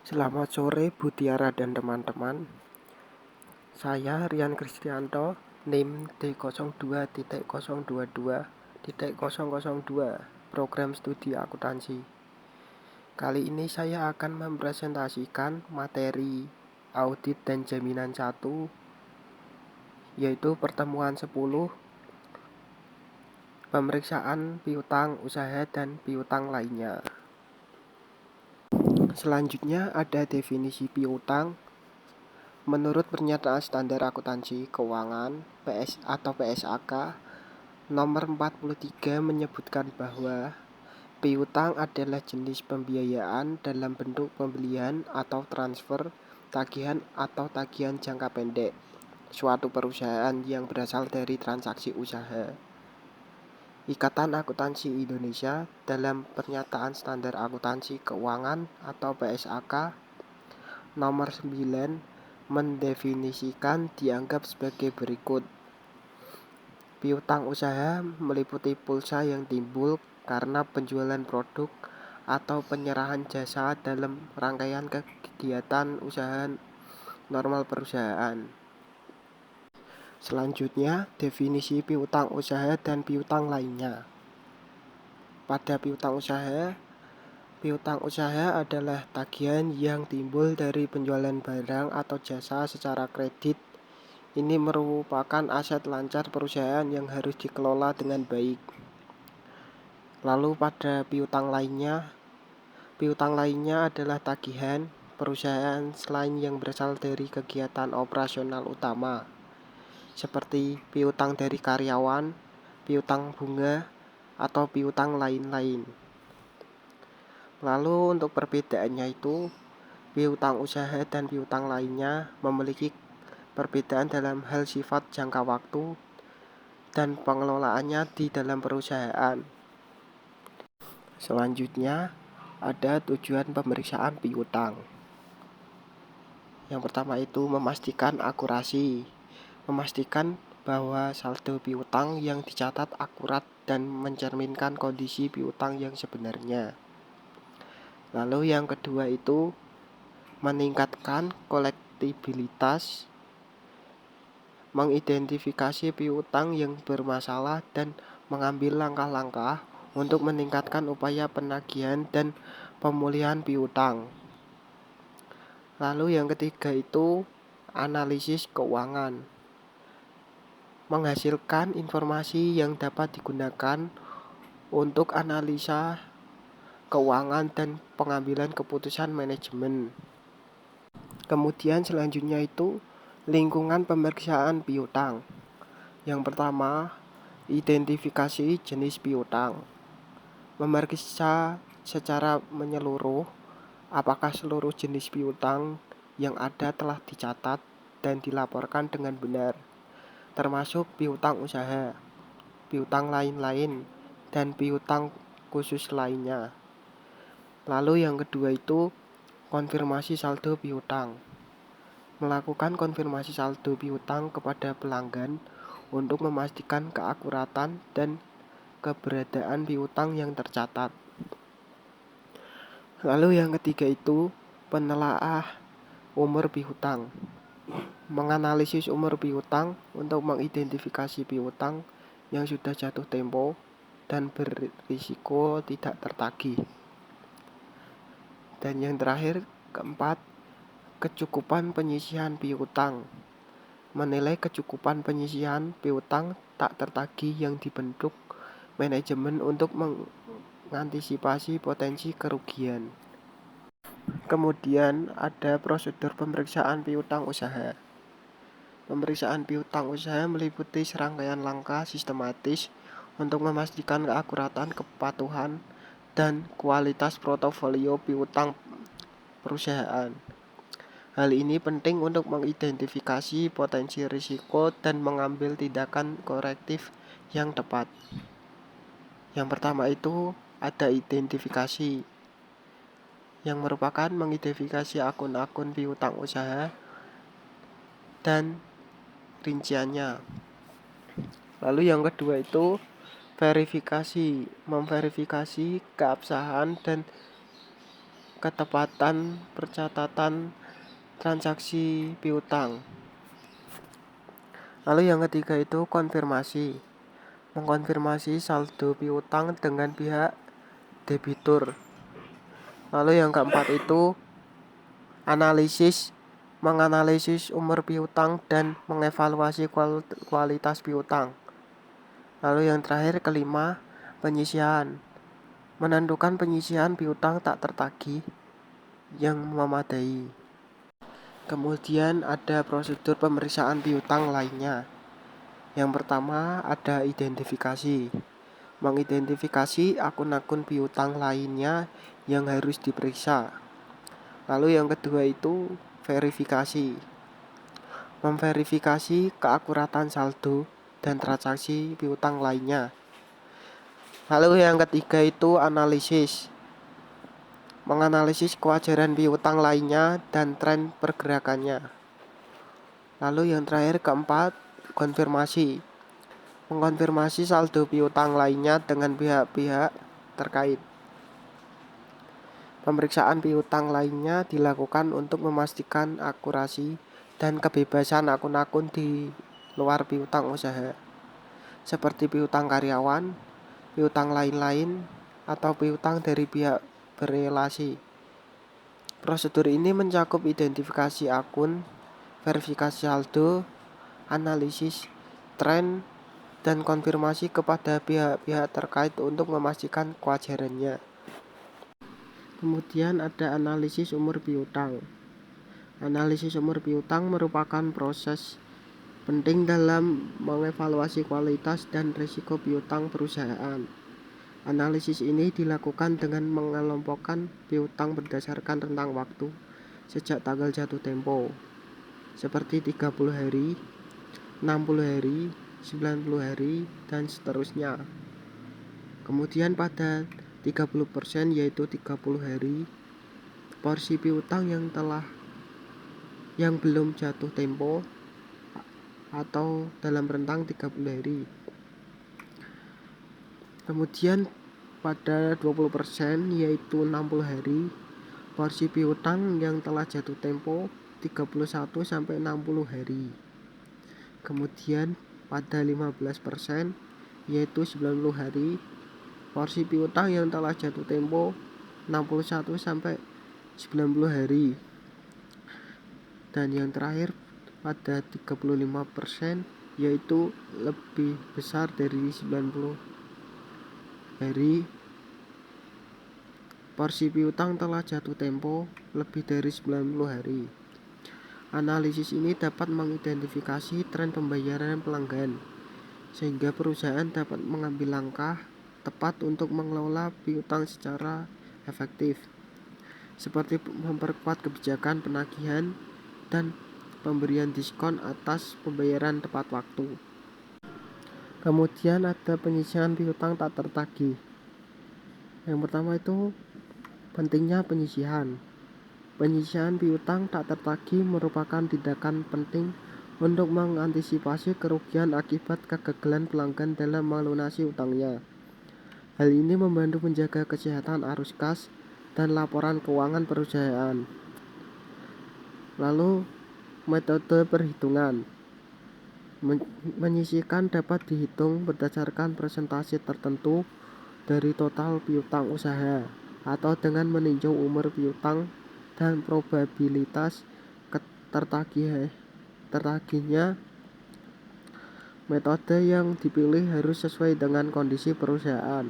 Selamat sore Bu Tiara dan teman-teman. Saya Rian Kristianto, NIM D02.022.002, Program Studi Akuntansi. Kali ini saya akan mempresentasikan materi audit dan jaminan 1, yaitu pertemuan 10, pemeriksaan piutang usaha dan piutang lainnya. Selanjutnya ada definisi piutang. Menurut Pernyataan Standar Akuntansi Keuangan PSAK nomor 43 menyebutkan bahwa piutang adalah jenis pembiayaan dalam bentuk pembelian atau transfer, tagihan atau tagihan jangka pendek suatu perusahaan yang berasal dari transaksi usaha. Ikatan Akuntansi Indonesia dalam Pernyataan Standar Akuntansi Keuangan atau PSAK nomor 9 mendefinisikan dianggap sebagai berikut. Piutang usaha meliputi pulsa yang timbul karena penjualan produk atau penyerahan jasa dalam rangkaian kegiatan usaha normal perusahaan. Selanjutnya, definisi piutang usaha dan piutang lainnya. Pada piutang usaha adalah tagihan yang timbul dari penjualan barang atau jasa secara kredit. Ini merupakan aset lancar perusahaan yang harus dikelola dengan baik. Lalu pada piutang lainnya adalah tagihan perusahaan selain yang berasal dari kegiatan operasional utama, seperti piutang dari karyawan, piutang bunga, atau piutang lain-lain. Lalu untuk perbedaannya itu, piutang usaha dan piutang lainnya memiliki perbedaan dalam hal sifat jangka waktu dan pengelolaannya di dalam perusahaan. Selanjutnya, ada tujuan pemeriksaan piutang. Yang pertama itu memastikan akurasi, memastikan bahwa saldo piutang yang dicatat akurat dan mencerminkan kondisi piutang yang sebenarnya. Lalu yang kedua itu meningkatkan kolektibilitas, mengidentifikasi piutang yang bermasalah dan mengambil langkah-langkah untuk meningkatkan upaya penagihan dan pemulihan piutang. Lalu yang ketiga itu analisis keuangan, menghasilkan informasi yang dapat digunakan untuk analisa keuangan dan pengambilan keputusan manajemen. Kemudian selanjutnya itu lingkungan pemeriksaan piutang. Yang pertama, identifikasi jenis piutang. Memeriksa secara menyeluruh apakah seluruh jenis piutang yang ada telah dicatat dan dilaporkan dengan benar, termasuk piutang usaha, piutang lain-lain, dan piutang khusus lainnya. Lalu yang kedua itu konfirmasi saldo piutang. Melakukan konfirmasi saldo piutang kepada pelanggan untuk memastikan keakuratan dan keberadaan piutang yang tercatat. Lalu yang ketiga itu penelaah umur piutang. Menganalisis umur piutang untuk mengidentifikasi piutang yang sudah jatuh tempo dan berisiko tidak tertagih. Dan yang terakhir, keempat, kecukupan penyisihan piutang. Menilai kecukupan penyisihan piutang tak tertagih yang dibentuk manajemen untuk mengantisipasi potensi kerugian. Kemudian ada prosedur pemeriksaan piutang usaha. Pemeriksaan piutang usaha meliputi serangkaian langkah sistematis untuk memastikan keakuratan, kepatuhan, dan kualitas portofolio piutang perusahaan. Hal ini penting untuk mengidentifikasi potensi risiko dan mengambil tindakan korektif yang tepat. Yang pertama itu ada identifikasi, yang merupakan mengidentifikasi akun-akun piutang usaha dan rinciannya. Lalu yang kedua itu verifikasi, memverifikasi keabsahan dan ketepatan percatatan transaksi piutang. Lalu yang ketiga itu konfirmasi, mengkonfirmasi saldo piutang dengan pihak debitur. Lalu yang keempat itu analisis, menganalisis umur piutang dan mengevaluasi kualitas piutang. Lalu yang terakhir kelima, penyisihan, menentukan penyisihan piutang tak tertagih yang memadai. Kemudian ada prosedur pemeriksaan piutang lainnya. Yang pertama ada identifikasi, mengidentifikasi akun-akun piutang lainnya yang harus diperiksa. Lalu yang kedua itu verifikasi, memverifikasi keakuratan saldo dan transaksi piutang lainnya. Lalu yang ketiga itu analisis, menganalisis kewajaran piutang lainnya dan tren pergerakannya. Lalu yang terakhir keempat, konfirmasi, mengkonfirmasi saldo piutang lainnya dengan pihak-pihak terkait. Pemeriksaan piutang lainnya dilakukan untuk memastikan akurasi dan kebebasan akun-akun di luar piutang usaha, seperti piutang karyawan, piutang lain-lain, atau piutang dari pihak berelasi. Prosedur ini mencakup identifikasi akun, verifikasi saldo, analisis tren, dan konfirmasi kepada pihak-pihak terkait untuk memastikan kewajarannya. Kemudian ada analisis umur piutang. Analisis umur piutang merupakan proses penting dalam mengevaluasi kualitas dan risiko piutang perusahaan. Analisis ini dilakukan dengan mengelompokkan piutang berdasarkan rentang waktu sejak tanggal jatuh tempo, seperti 30 hari, 60 hari, 90 hari, dan seterusnya. Kemudian pada 30%, yaitu 30 hari, porsi piutang yang belum jatuh tempo atau dalam rentang 30 hari. Kemudian pada 20%, yaitu 60 hari, porsi piutang yang telah jatuh tempo 31 sampai 60 hari. Kemudian pada 15%, yaitu 90 hari, porsi piutang yang telah jatuh tempo 61 sampai 90 hari. Dan yang terakhir pada 35%, yaitu lebih besar dari 90 hari, porsi piutang telah jatuh tempo lebih dari 90 hari. Analisis ini dapat mengidentifikasi tren pembayaran pelanggan, sehingga perusahaan dapat mengambil langkah tepat untuk mengelola piutang secara efektif, seperti memperkuat kebijakan penagihan dan pemberian diskon atas pembayaran tepat waktu. Kemudian ada penyisihan piutang tak tertagih. Yang pertama itu pentingnya penyisihan. Penyisihan piutang tak tertagih merupakan tindakan penting untuk mengantisipasi kerugian akibat kegagalan pelanggan dalam melunasi utangnya. Hal ini membantu menjaga kesehatan arus kas dan laporan keuangan perusahaan. Lalu, metode perhitungan. Menyisihkan dapat dihitung berdasarkan persentase tertentu dari total piutang usaha atau dengan meninjau umur piutang dan probabilitas tertagihnya. Metode yang dipilih harus sesuai dengan kondisi perusahaan.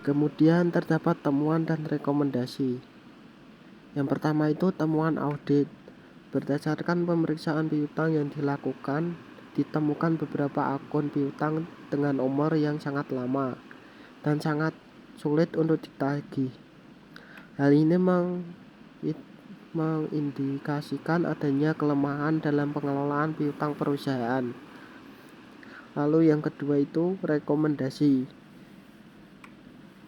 Kemudian terdapat temuan dan rekomendasi. Yang pertama itu temuan audit. Berdasarkan pemeriksaan piutang yang dilakukan, ditemukan beberapa akun piutang dengan umur yang sangat lama dan sangat sulit untuk ditagih. Hal ini mengindikasikan adanya kelemahan dalam pengelolaan piutang perusahaan. Lalu yang kedua itu rekomendasi.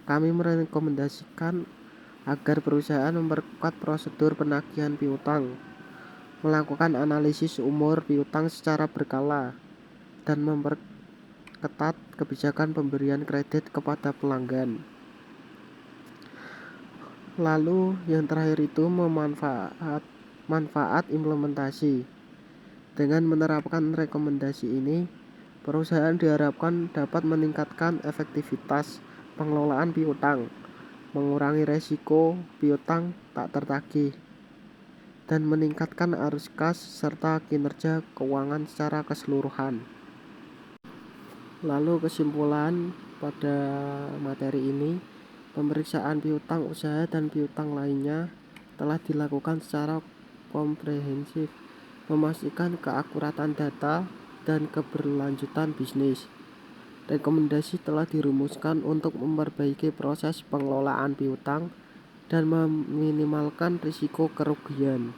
Kami merekomendasikan agar perusahaan memperkuat prosedur penagihan piutang, melakukan analisis umur piutang secara berkala, dan memperketat kebijakan pemberian kredit kepada pelanggan. Lalu yang terakhir itu manfaat implementasi. Dengan menerapkan rekomendasi ini, perusahaan diharapkan dapat meningkatkan efektivitas pengelolaan piutang, mengurangi resiko piutang tak tertagih, dan meningkatkan arus kas serta kinerja keuangan secara keseluruhan. Lalu kesimpulan pada materi ini, pemeriksaan piutang usaha dan piutang lainnya telah dilakukan secara komprehensif, memastikan keakuratan data dan keberlanjutan bisnis. Rekomendasi telah dirumuskan untuk memperbaiki proses pengelolaan piutang dan meminimalkan risiko kerugian.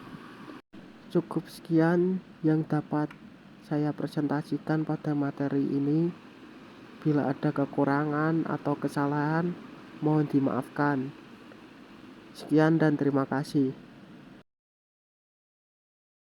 Cukup sekian yang dapat saya presentasikan pada materi ini. Bila ada kekurangan atau kesalahan, mohon dimaafkan. Sekian dan terima kasih.